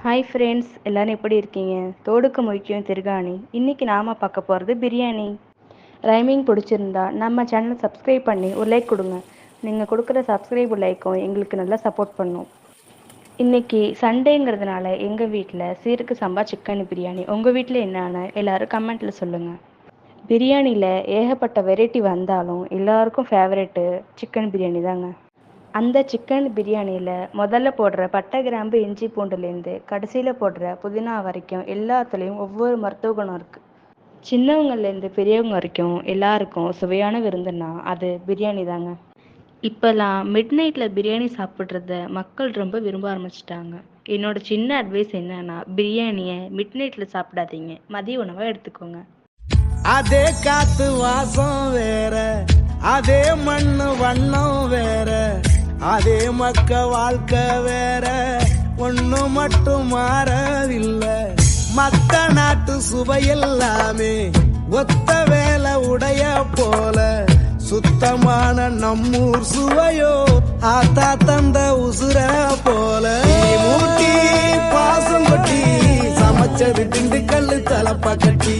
Hi friends, எல்லாரும் எப்படி இருக்கீங்க? தோடுக்கு முக்கியம் திருகாணி. இன்னைக்கு நாம பார்க்க போகிறது பிரியாணி. ரைமிங் பிடிச்சிருந்தா நம்ம சேனல் சப்ஸ்கிரைப் பண்ணி ஒரு லைக் கொடுங்க. நீங்கள் கொடுக்குற சப்ஸ்கிரைப் லைக்கும் எங்களுக்கு நல்லா சப்போர்ட் பண்ணும். இன்னைக்கு சண்டேங்கிறதுனால எங்கள் வீட்டில் சீரக சம்பா சிக்கன் பிரியாணி. உங்கள் வீட்டில் என்னன்னு எல்லாரும் கமெண்ட்டில் சொல்லுங்கள். பிரியாணியில் ஏகப்பட்ட வெரைட்டி வந்தாலும் எல்லாருக்கும் ஃபேவரெட்டு சிக்கன் பிரியாணி தாங்க. அந்த சிக்கன் பிரியாணியில் முதல்ல போடுற பட்டை கிராம்பு இஞ்சி பூண்டுலேருந்து கடைசியில் போடுற புதினா வரைக்கும் எல்லாத்துலேயும் ஒவ்வொரு மருத்துவ குணம் இருக்குது. சின்னவங்கலேருந்து பெரியவங்க வரைக்கும் எல்லாருக்கும் சுவையான விருந்துன்னா அது பிரியாணி தாங்க. இப்போல்லாம் மிட் நைட்டில் பிரியாணி சாப்பிட்றத மக்கள் ரொம்ப விரும்ப ஆரம்பிச்சிட்டாங்க. என்னோட சின்ன அட்வைஸ் என்னன்னா, பிரியாணியை மிட் நைட்டில் சாப்பிடாதீங்க, மதிய உணவாக எடுத்துக்கோங்க. அதே காத்து வாசம் வேற, அதே மண்ணு வண்ணம் வேற, அதே மக்க வாழ்க்கை வேற, ஒண்ணு மட்டும் மாறவில்லை. மத்த நாட்டு சுவையெல்லாமே ஒத்த வேலை உடைய போல, சுத்தமான நம்மூர் சுவையோ ஆத்தா தந்த உசுர போல. மூட்டி பாசம் கொட்டி சமைச்சது திண்டுக்கல்லு தலப்பா கட்டி.